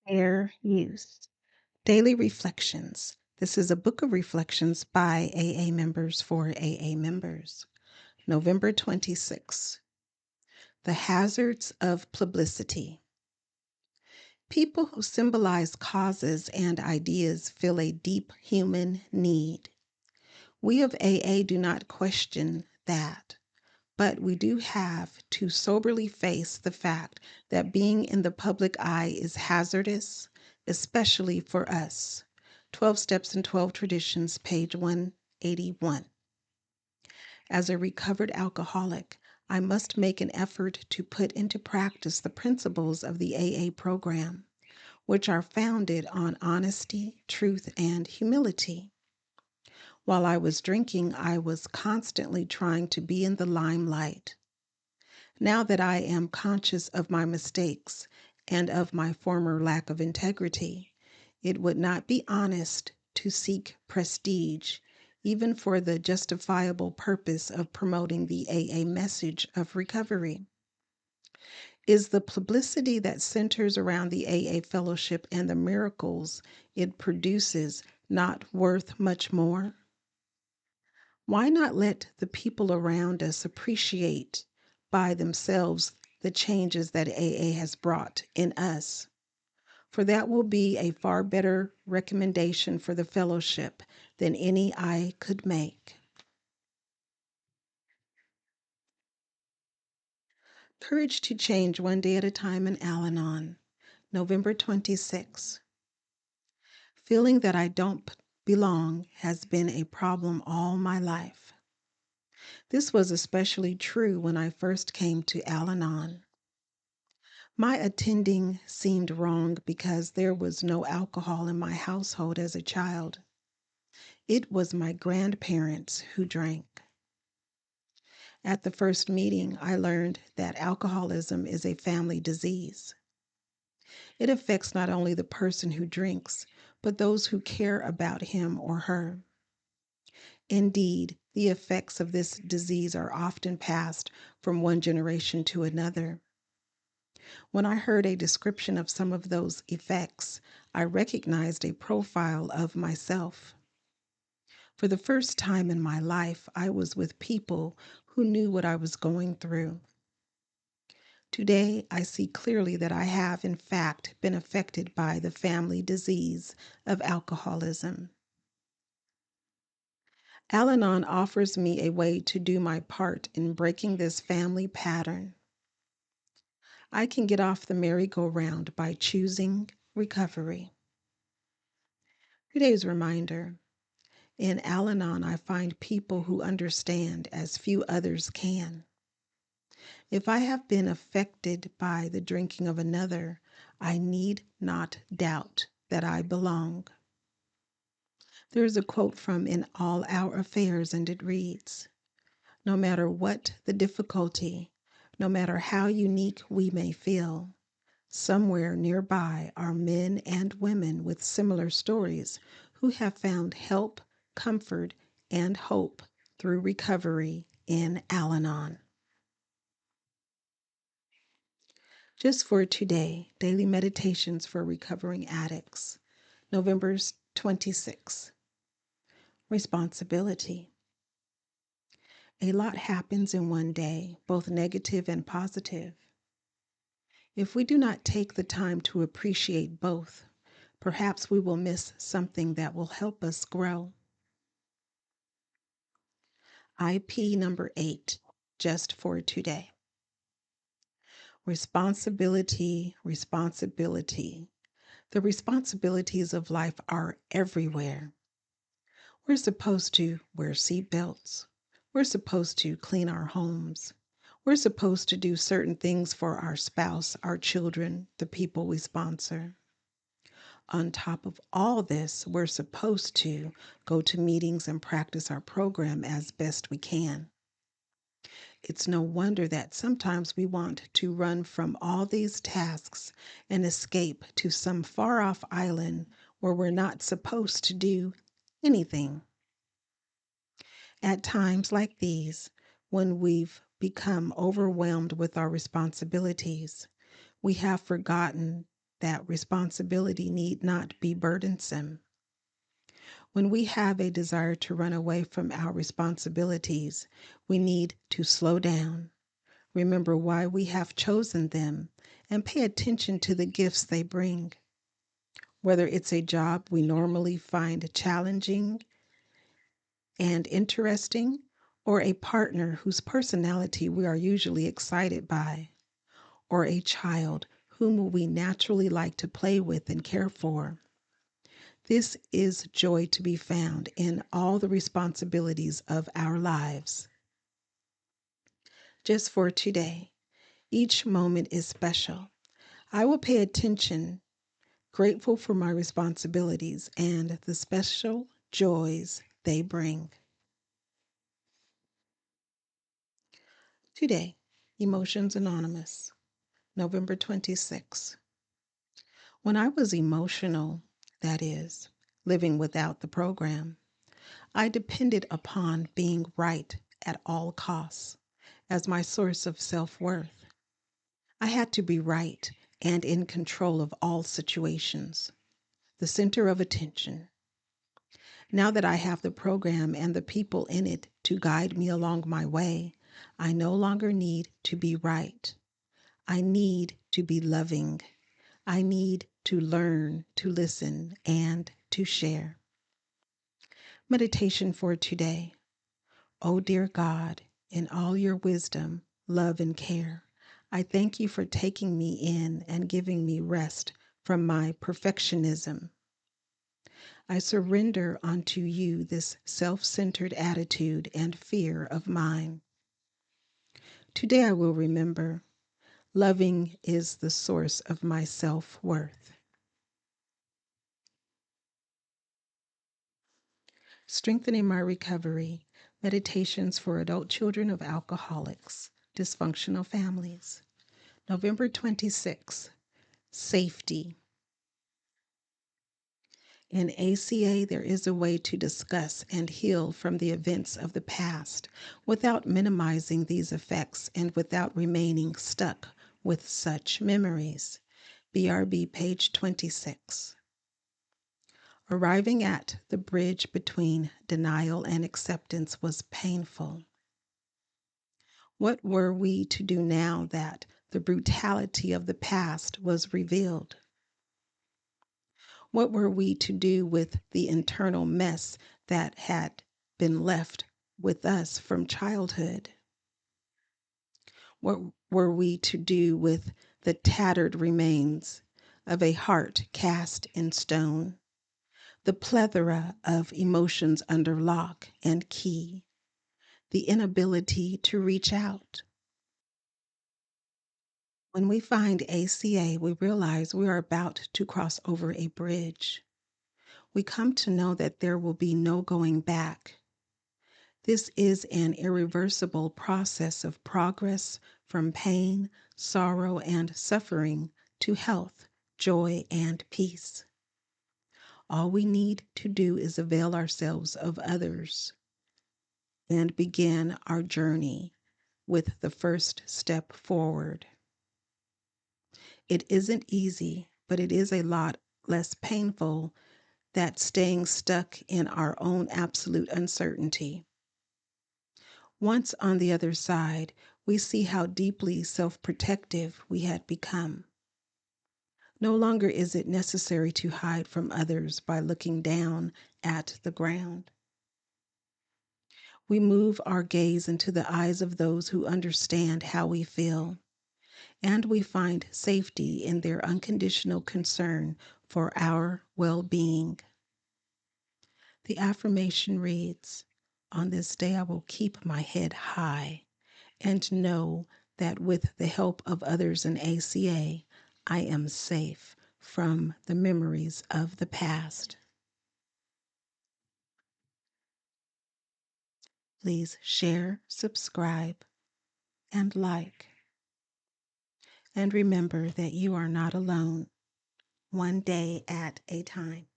Fair use. Daily Reflections. This is a book of reflections by AA members for AA members. November 26. The Hazards of Publicity. People who symbolize causes and ideas feel a deep human need. We of AA do not question that, but we do have to soberly face the fact that being in the public eye is hazardous, especially for us. 12 Steps and 12 Traditions, page 181. As a recovered alcoholic, I must make an effort to put into practice the principles of the AA program, which are founded on honesty, truth, and humility. While I was drinking, I was constantly trying to be in the limelight. Now that I am conscious of my mistakes and of my former lack of integrity, it would not be honest to seek prestige, even for the justifiable purpose of promoting the AA message of recovery. Is the publicity that centers around the AA fellowship and the miracles it produces not worth much more? Why not let the people around us appreciate by themselves the changes that AA has brought in us? For that will be a far better recommendation for the fellowship than any I could make. Courage to Change One Day at a Time in Al-Anon, November 26. Feeling that I don't belong has been a problem all my life. This was especially true when I first came to Al-Anon. My attending seemed wrong because there was no alcohol in my household as a child. It was my grandparents who drank. At the first meeting, I learned that alcoholism is a family disease. It affects not only the person who drinks, but those who care about him or her. Indeed, the effects of this disease are often passed from one generation to another. When I heard a description of some of those effects, I recognized a profile of myself. For the first time in my life, I was with people who knew what I was going through. Today, I see clearly that I have, in fact, been affected by the family disease of alcoholism. Al-Anon offers me a way to do my part in breaking this family pattern. I can get off the merry-go-round by choosing recovery. Today's reminder. In Al-Anon, I find people who understand as few others can. If I have been affected by the drinking of another, I need not doubt that I belong. There is a quote from In All Our Affairs, and it reads, "No matter what the difficulty, no matter how unique we may feel, somewhere nearby are men and women with similar stories who have found help, comfort, and hope through recovery in Al-Anon." Just for today, Daily Meditations for Recovering Addicts, November 26. Responsibility. A lot happens in one day, both negative and positive. If we do not take the time to appreciate both, perhaps we will miss something that will help us grow. IP number 8, just for today. Responsibility, responsibility. The responsibilities of life are everywhere. We're supposed to wear seatbelts. We're supposed to clean our homes. We're supposed to do certain things for our spouse, our children, the people we sponsor. On top of all this, we're supposed to go to meetings and practice our program as best we can. It's no wonder that sometimes we want to run from all these tasks and escape to some far-off island where we're not supposed to do anything. At times like these, when we've become overwhelmed with our responsibilities, we have forgotten that responsibility need not be burdensome. When we have a desire to run away from our responsibilities, we need to slow down, remember why we have chosen them, and pay attention to the gifts they bring. Whether it's a job we normally find challenging and interesting, or a partner whose personality we are usually excited by, or a child whom we naturally like to play with and care for. This is joy to be found in all the responsibilities of our lives. Just for today, each moment is special. I will pay attention, grateful for my responsibilities and the special joys they bring. Today, Emotions Anonymous, November 26. When I was emotional, that is, living without the program, I depended upon being right at all costs as my source of self-worth. I had to be right and in control of all situations, the center of attention. Now that I have the program and the people in it to guide me along my way, I no longer need to be right. I need to be loving. I need to learn to listen and to share. Meditation for today. Oh, dear God, in all your wisdom, love, and care, I thank you for taking me in and giving me rest from my perfectionism. I surrender unto you this self-centered attitude and fear of mine. Today I will remember, loving is the source of my self-worth. Strengthening my recovery. Meditations for adult children of alcoholics, dysfunctional families. November 26. Safety. In ACA, there is a way to discuss and heal from the events of the past without minimizing these effects and without remaining stuck with such memories. BRB, page 26. Arriving at the bridge between denial and acceptance was painful. What were we to do now that the brutality of the past was revealed? What were we to do with the internal mess that had been left with us from childhood? What were we to do with the tattered remains of a heart cast in stone? The plethora of emotions under lock and key, the inability to reach out. When we find ACA, we realize we are about to cross over a bridge. We come to know that there will be no going back. This is an irreversible process of progress from pain, sorrow, and suffering to health, joy, and peace. All we need to do is avail ourselves of others and begin our journey with the first step forward. It isn't easy, but it is a lot less painful than staying stuck in our own absolute uncertainty. Once on the other side, we see how deeply self-protective we had become. No longer is it necessary to hide from others by looking down at the ground. We move our gaze into the eyes of those who understand how we feel, and we find safety in their unconditional concern for our well-being. The affirmation reads, "On this day I will keep my head high and know that with the help of others in ACA, I am safe from the memories of the past." Please share, subscribe, and like. And remember that you are not alone, one day at a time.